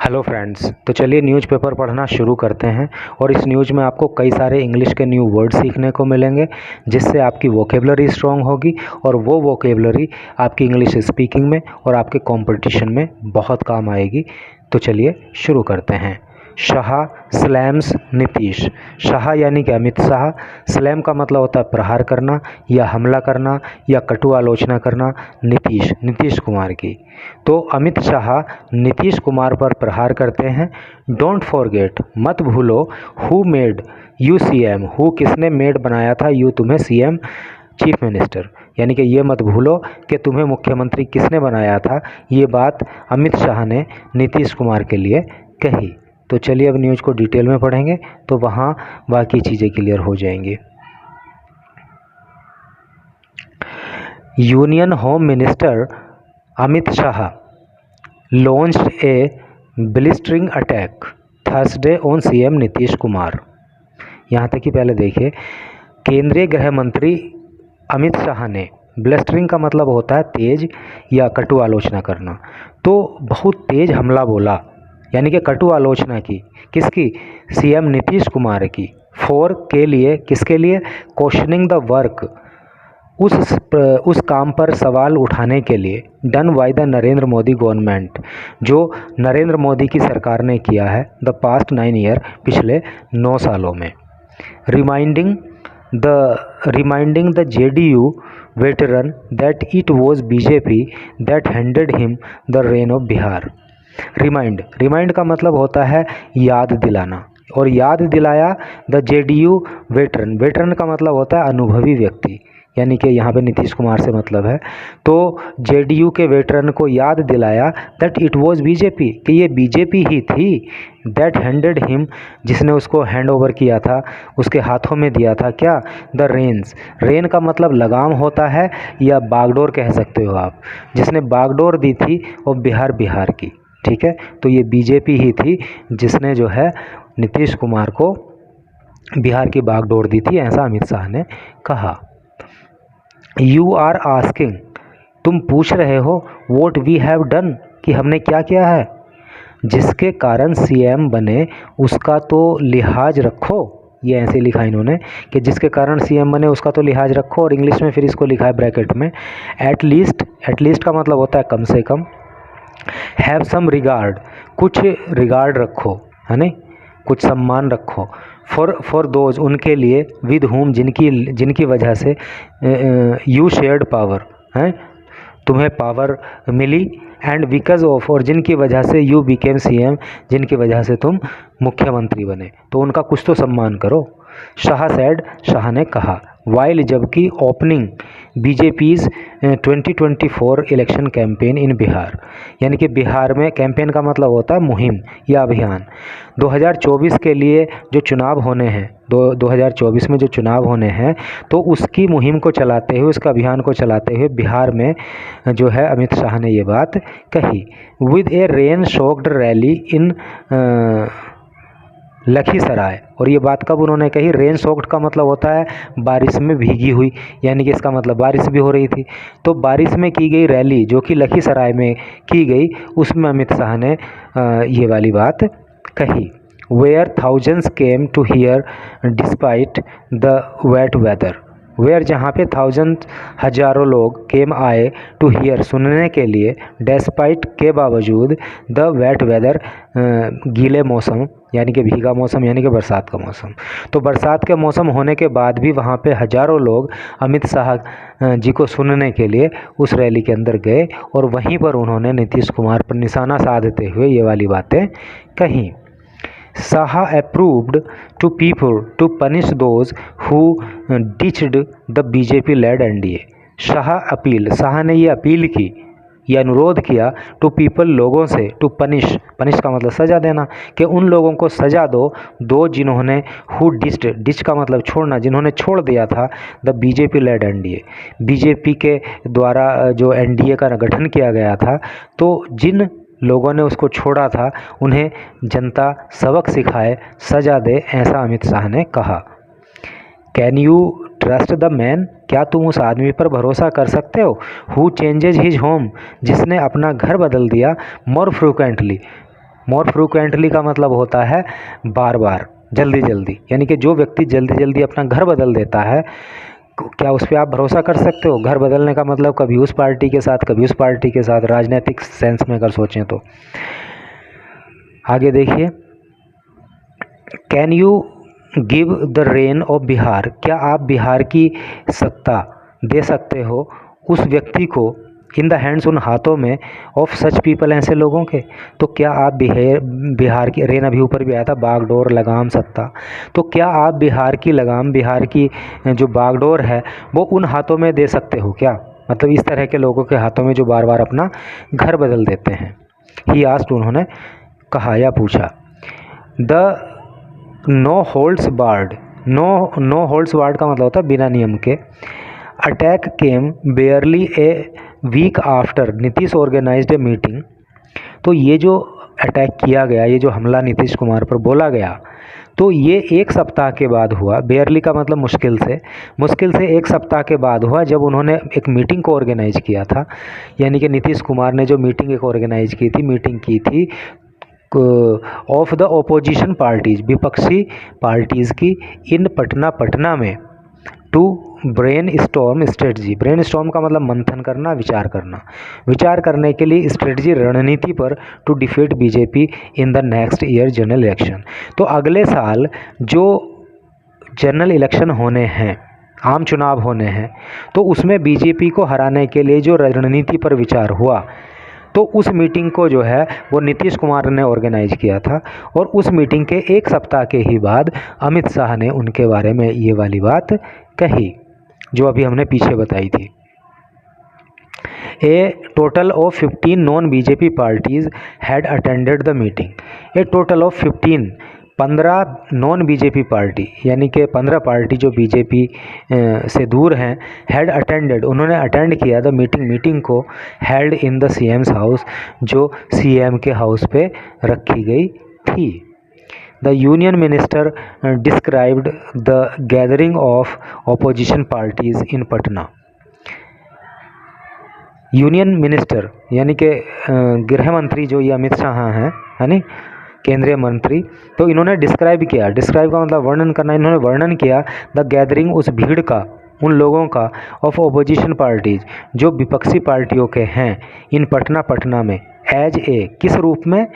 Hello friends, तो चलिए newspaper पढ़ना शुरू करते हैं। और इस न्यूज़ में आपको कई सारे इंग्लिश के न्यू वर्ड सीखने को मिलेंगे, जिससे आपकी वोकेबलरी स्ट्रॉन्ग होगी और वो वोकेबलरी आपकी इंग्लिश स्पीकिंग में और आपके कंपटीशन में बहुत काम आएगी। तो चलिए शुरू करते हैं। शाह स्लैम्स नीतीश। शाह यानी कि अमित शाह। स्लैम का मतलब होता है प्रहार करना या हमला करना या कटु आलोचना करना। नीतीश कुमार की। तो अमित शाह नीतीश कुमार पर प्रहार करते हैं। डोंट फॉरगेट, मत भूलो, who made you CM. Who किसने मेड बनाया था यू तुम्हें सीएम, चीफ मिनिस्टर। यानी कि ये मत भूलो कि तुम्हें मुख्यमंत्री किसने बनाया था। ये बात अमित शाह ने नीतीश कुमार के लिए कही। तो चलिए अब न्यूज़ को डिटेल में पढ़ेंगे तो वहाँ बाकी चीज़ें क्लियर हो जाएंगी। Union home minister Amit Shah launched a blistering attack Thursday on CM Nitish Kumar. यहाँ तक कि पहले देखिए, केंद्रीय गृह मंत्री अमित शाह ने, ब्लस्टरिंग का मतलब होता है तेज या कटु आलोचना करना, तो बहुत तेज हमला बोला, यानी कि कटु आलोचना की। किसकी? सीएम नीतीश कुमार की। फॉर के लिए, किसके लिए? क्वेश्चनिंग द वर्क, उस काम पर सवाल उठाने के लिए, done by the Narendra Modi government, जो नरेंद्र मोदी की सरकार ने किया है द पास्ट 9 ईयर, पिछले 9 सालों में। Reminding the JDU veteran that it was BJP that handed him the rain of Bihar. Remind का मतलब होता है याद दिलाना, और याद दिलाया द जेडीयू वेटरन का मतलब होता है अनुभवी व्यक्ति, यानी कि यहाँ पे नीतीश कुमार से मतलब है। तो जेडीयू के वेटरन को याद दिलाया दैट इट वाज बीजेपी, कि ये बीजेपी ही थी, दैट हैंडेड हिम, जिसने उसको हैंड ओवर किया था, उसके हाथों में दिया था क्या? The rains. रेन का मतलब लगाम होता है या बागडोर कह सकते हो आप, जिसने बागडोर दी थी वो बिहार की। ठीक है, तो ये बीजेपी ही थी जिसने जो है नीतीश कुमार को बिहार की बागडोर दी थी, ऐसा अमित शाह ने कहा। यू आर आस्किंग, तुम पूछ रहे हो, वॉट वी हैव डन, कि हमने क्या किया है। जिसके कारण सीएम बने उसका तो लिहाज रखो, ये ऐसे लिखा इन्होंने कि जिसके कारण सीएम बने उसका तो लिहाज रखो, और इंग्लिश में फिर इसको लिखा है ब्रैकेट में एटलीस्ट का मतलब होता है कम से कम। हैव सम रिगार्ड, कुछ रिगार्ड रखो, है नहीं, कुछ सम्मान रखो। फॉर दोज, उनके लिए, विद होम, जिनकी वजह से यू शेयर्ड पावर, हैं, तुम्हें पावर मिली, एंड बिकॉज ऑफ, और जिनकी वजह से यू बिकेम सीएम, जिनकी वजह से तुम मुख्यमंत्री बने, तो उनका कुछ तो सम्मान करो। शाह ने कहा, वाइल, जबकि, opening BJP's 2024 election campaign in Bihar, यानी कि बिहार में, कैंपेन का मतलब होता है मुहिम या अभियान। 2024 के लिए जो चुनाव होने हैं, 2024 में जो चुनाव होने हैं, तो उसकी मुहिम को चलाते हुए, उसका अभियान को चलाते हुए बिहार में जो है अमित शाह ने ये बात कही। With A rain soaked rally इन लखीसराय, और ये बात कब उन्होंने कही? रेन सोक्ड का मतलब होता है बारिश में भीगी हुई, यानी कि इसका मतलब बारिश भी हो रही थी। तो बारिश में की गई रैली जो कि लखीसराय में की गई, उसमें अमित शाह ने ये वाली बात कही। Where thousands came to hear despite the wet weather, where, जहाँ पे हजारों लोग, केम आए, टू हियर, सुनने के लिए, डेस्पाइट, के बावजूद, द वेट वेदर, गीले मौसम, यानी कि भीगा मौसम, यानी कि बरसात का मौसम। तो बरसात के मौसम होने के बाद भी वहाँ पे हजारों लोग अमित शाह जी को सुनने के लिए उस रैली के अंदर गए, और वहीं पर उन्होंने नीतीश कुमार पर निशाना साधते हुए ये वाली बातें कहीं। Shah approved to people to punish those who ditched the BJP-led NDA। Shah ने ये अपील की, ये अनुरोध किया, टू पीपल, लोगों से, टू पनिश का मतलब सज़ा देना, कि उन लोगों को सज़ा दो जिन्होंने, हु डिच का मतलब छोड़ना, जिन्होंने छोड़ दिया था द BJP-led NDA, बीजेपी के द्वारा जो NDA का गठन किया गया था, तो जिन लोगों ने उसको छोड़ा था उन्हें जनता सबक सिखाए, सजा दे, ऐसा अमित शाह ने कहा। Can you trust the man, क्या तुम उस आदमी पर भरोसा कर सकते हो? हु चेंजेज हिज होम, जिसने अपना घर बदल दिया, मोर फ्रिक्वेंटली, मोर फ्रिक्वेंटली का मतलब होता है बार बार, जल्दी जल्दी, यानी कि जो व्यक्ति जल्दी जल्दी अपना घर बदल देता है, क्या उस पर आप भरोसा कर सकते हो? घर बदलने का मतलब कभी उस पार्टी के साथ, कभी उस पार्टी के साथ, राजनीतिक सेंस में अगर सोचें तो। आगे देखिए, can you give the rain of Bihar, क्या आप बिहार की सत्ता दे सकते हो उस व्यक्ति को, इन द हैंड्स, उन हाथों में, ऑफ सच पीपल, ऐसे लोगों के। तो क्या आप बिहार की रेन, अभी ऊपर भी आया था, बागडोर, लगाम, सत्ता, तो क्या आप बिहार की लगाम, बिहार की जो बागडोर है वो उन हाथों में दे सकते हो क्या? मतलब इस तरह के लोगों के हाथों में जो बार बार अपना घर बदल देते हैं। ही आस्क्ड, उन्होंने कहा या पूछा। The no holds barred, no holds barred का मतलब होता है बिना नियम के। Attack came barely a week after Nitish organized a meeting, तो ये जो अटैक किया गया, ये जो हमला नीतीश कुमार पर बोला गया, तो ये एक सप्ताह के बाद हुआ। बेयरली का मतलब मुश्किल से एक सप्ताह के बाद हुआ, जब उन्होंने एक मीटिंग को ऑर्गेनाइज किया था। यानी कि नीतीश कुमार ने जो मीटिंग एक ऑर्गेनाइज की थी ऑफ द ओपोजिशन पार्टीज, विपक्षी पार्टीज़ की, इन पटना में, to brainstorm strategy. Brainstorm का मतलब मंथन करना, विचार करने के लिए स्ट्रेटजी, रणनीति पर, to defeat BJP in the next year general election. तो अगले साल जो जनरल इलेक्शन होने हैं, आम चुनाव होने हैं, तो उसमें बीजेपी को हराने के लिए जो रणनीति पर विचार हुआ, तो उस मीटिंग को जो है वो नीतीश कुमार ने ऑर्गेनाइज किया था। और उस मीटिंग के एक सप्ताह के ही बाद अमित शाह ने उनके बारे में ये वाली बात कही जो अभी हमने पीछे बताई थी। A total of 15 non BJP parties had attended the meeting. A total of 15 non BJP party, यानी कि 15 पार्टी जो बीजेपी से दूर हैं, हैड अटेंडेड, उन्होंने अटेंड किया द मीटिंग को, held in the CM's house, जो सीएम के हाउस पे रखी गई थी। The union minister described the gathering of opposition parties in Patna. Union minister यानी कि गृह मंत्री जो ये अमित शाह हैं, है नी, केंद्रीय मंत्री, तो इन्होंने डिस्क्राइब का मतलब वर्णन करना, इन्होंने वर्णन किया द गैदरिंग, उस भीड़ का, उन लोगों का, ऑफ ओपोजिशन पार्टीज, जो विपक्षी पार्टियों के हैं, इन पटना में, एज ए, किस रूप में,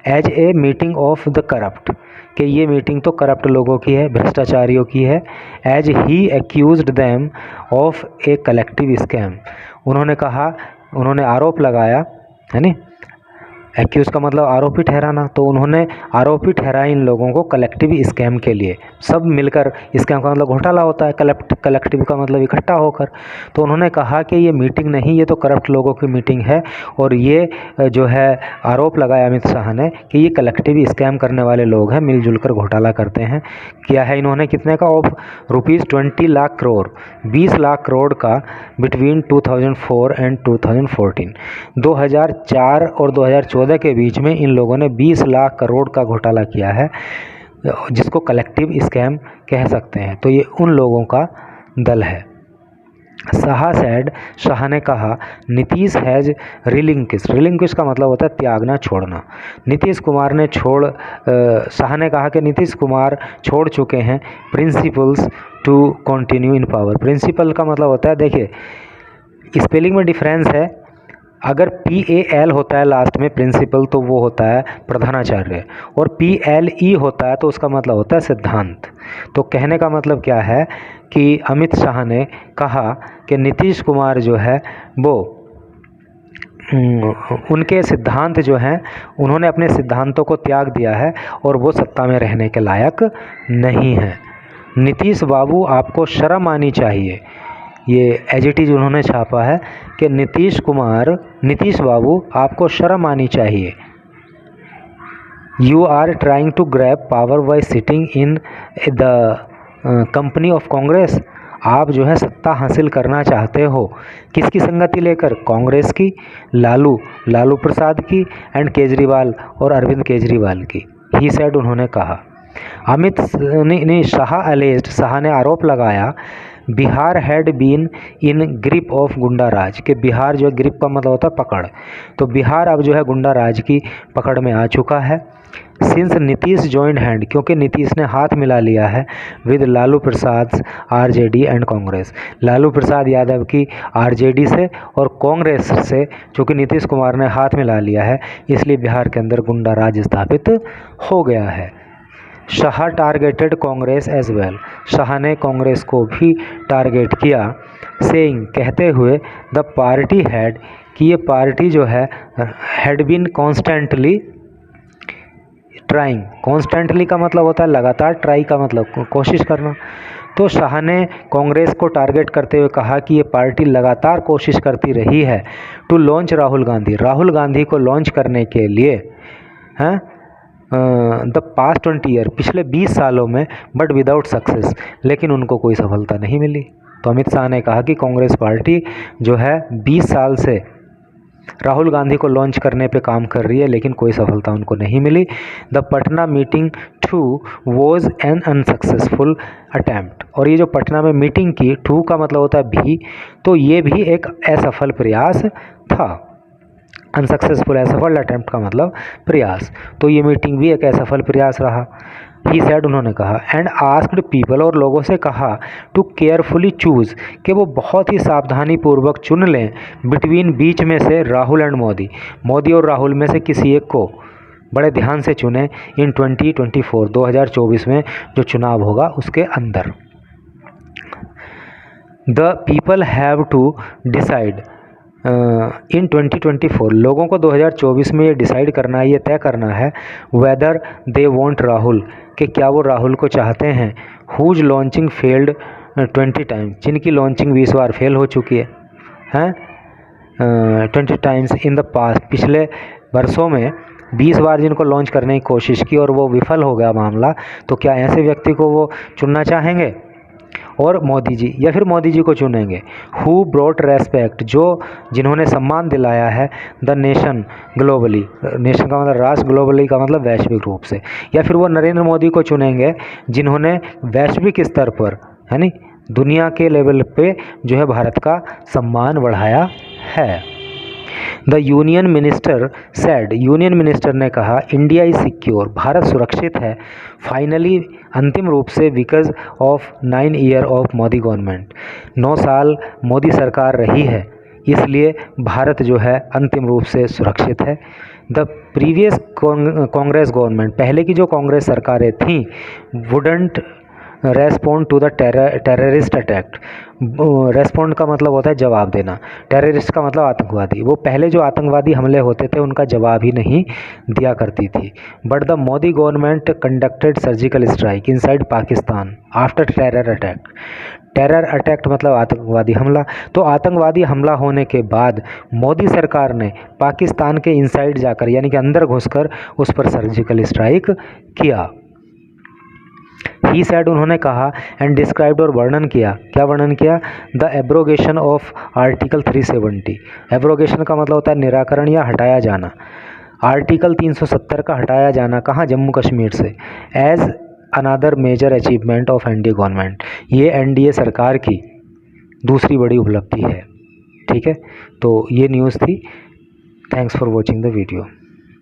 as a meeting of the corrupt, कि ये मीटिंग तो करप्ट लोगों की है, भ्रष्टाचारियों की है। As he accused them of a collective scam, उन्होंने आरोप लगाया, है नी, एक्यूज का मतलब आरोपी ठहराना, तो उन्होंने आरोपी ठहराया इन लोगों को कलेक्टिव स्कैम के लिए, सब मिलकर, स्कैम का मतलब घोटाला होता है, कलेक्टिव का मतलब इकट्ठा होकर। तो उन्होंने कहा कि ये मीटिंग नहीं, ये तो करप्ट लोगों की मीटिंग है, और ये जो है आरोप लगाया अमित शाह ने कि ये कलेक्टिव स्कैम करने वाले लोग हैं, मिलजुल कर घोटाला करते हैं। किया है इन्होंने कितने का, ऑफ ₹20 लाख करोड़, 20 लाख करोड़ का, बिटवीन 2004 एंड 2014, 2004 और 2014 के बीच में इन लोगों ने 20 लाख करोड़ का घोटाला किया है, जिसको कलेक्टिव स्कैम कह सकते हैं। तो ये उन लोगों का दल है। शाह ने कहा, नीतीश हैज़ रिलिंक्विश का मतलब होता है त्यागना, छोड़ना। शाह ने कहा कि नीतीश कुमार छोड़ चुके हैं principles to continue in power. Principle का मतलब होता है, देखिए स्पेलिंग में डिफरेंस है, अगर PAL होता है लास्ट में प्रिंसिपल तो वो होता है प्रधानाचार्य, और PLE होता है तो उसका मतलब होता है सिद्धांत। तो कहने का मतलब क्या है कि अमित शाह ने कहा कि नीतीश कुमार जो है वो उनके सिद्धांत जो हैं, उन्होंने अपने सिद्धांतों को त्याग दिया है और वो सत्ता में रहने के लायक नहीं है। नीतीश बाबू आपको शर्म आनी चाहिए, ये एज इट इज़ उन्होंने छापा है कि नीतीश बाबू आपको शर्म आनी चाहिए। You are trying to grab power by sitting in the company of Congress. आप जो है सत्ता हासिल करना चाहते हो, किसकी संगति लेकर, कांग्रेस की, लालू प्रसाद की, एंड केजरीवाल और अरविंद केजरीवाल की। ही सेड, उन्होंने कहा। शाह ने आरोप लगाया Bihar had been in grip of goonda raj, कि बिहार जो है, ग्रिप का मतलब होता है पकड़, तो बिहार अब जो है गुंडा राज की पकड़ में आ चुका है। सिंस नीतीश जॉइंड हैंड, क्योंकि नीतीश ने हाथ मिला लिया है with Lalu Prasad RJD and Congress, Lalu Prasad Yadav की आरजेडी से और कांग्रेस से, चूँकि नीतीश कुमार ने हाथ मिला लिया है, इसलिए बिहार के अंदर गुंडा राज स्थापित हो गया है। Shah targeted Congress as well, Shah ने कांग्रेस को भी टारगेट किया, सेइंग, कहते हुए, द पार्टी हैड, कि ये पार्टी जो है had been constantly trying, constantly का मतलब होता है लगातार, ट्राई का मतलब कोशिश करना। तो शाह ने कांग्रेस को टारगेट करते हुए कहा कि ये पार्टी लगातार कोशिश करती रही है टू लॉन्च राहुल गांधी, राहुल गांधी को लॉन्च करने के लिए, हैं, द पास्ट 20 ईयर, पिछले 20 सालों में, बट विदाउट सक्सेस, लेकिन उनको कोई सफलता नहीं मिली। तो अमित शाह ने कहा कि कांग्रेस पार्टी जो है 20 साल से राहुल गांधी को लॉन्च करने पे काम कर रही है, लेकिन कोई सफलता उनको नहीं मिली। The Patna meeting 2 was an unsuccessful attempt, और ये जो पटना में मीटिंग की, 2 का मतलब होता है भी, तो ये भी एक असफल प्रयास था। अनसक्सेसफुल, असफल, अटैम्प्ट का मतलब प्रयास, तो ये मीटिंग भी एक असफल प्रयास रहा। ही सेड, उन्होंने कहा, एंड आस्क्ड पीपल, और लोगों से कहा, टू केयरफुली चूज़, कि वो बहुत ही सावधानी पूर्वक चुन लें, बिटवीन, बीच में से, राहुल एंड मोदी, मोदी और राहुल में से किसी एक को बड़े ध्यान से चुनें, इन 2024, 2024 में जो चुनाव होगा उसके अंदर। The people have to decide in 2024, लोगों को 2024 में ये डिसाइड करना है, ये तय करना है, वेदर दे वांट राहुल, कि क्या वो राहुल को चाहते हैं, हुज लॉन्चिंग फेल्ड 20 टाइम्स, जिनकी लॉन्चिंग 20 बार फेल हो चुकी है 20 टाइम्स इन द पास्ट, पिछले वर्षों में 20 बार जिनको लॉन्च करने की कोशिश की और वो विफल हो गया मामला, तो क्या ऐसे व्यक्ति को वो चुनना चाहेंगे, और मोदी जी, या फिर मोदी जी को चुनेंगे। हु ब्रॉट रेस्पेक्ट, जो, जिन्होंने सम्मान दिलाया है, द नेशन ग्लोबली, नेशन का मतलब राष्ट्र, ग्लोबली का मतलब वैश्विक रूप से, या फिर वो नरेंद्र मोदी को चुनेंगे जिन्होंने वैश्विक स्तर पर, है नी, दुनिया के लेवल पे जो है भारत का सम्मान बढ़ाया है। The union minister said, union minister ने कहा, इंडिया इज सिक्योर, भारत सुरक्षित है, फाइनली, अंतिम रूप से, because of 9 year of Modi government, 9 साल मोदी सरकार रही है, इसलिए भारत जो है अंतिम रूप से सुरक्षित है। द प्रीवियस कांग्रेस गवर्नमेंट, पहले की जो कांग्रेस सरकारें थीं, wouldn't respond to the terrorist attack, respond का मतलब होता है जवाब देना, टेररिस्ट का मतलब आतंकवादी, वो पहले जो आतंकवादी हमले होते थे उनका जवाब ही नहीं दिया करती थी। But the Modi government conducted surgical strike inside Pakistan after terror attack, terror attack मतलब आतंकवादी हमला, तो आतंकवादी हमला होने के बाद मोदी सरकार ने पाकिस्तान के इनसाइड जाकर, यानी कि अंदर घुसकर उस पर सर्जिकल स्ट्राइक किया। ही सेड, उन्होंने कहा, एंड डिस्क्राइब्ड, और वर्णन किया, क्या वर्णन किया, the abrogation of article 370, abrogation का मतलब होता है निराकरण या हटाया जाना, आर्टिकल 370 का हटाया जाना, कहाँ, जम्मू कश्मीर से, as another major achievement of NDA government, ये एनडीए सरकार की दूसरी बड़ी उपलब्धि है। ठीक है, तो ये न्यूज़ थी। Thanks for watching the video.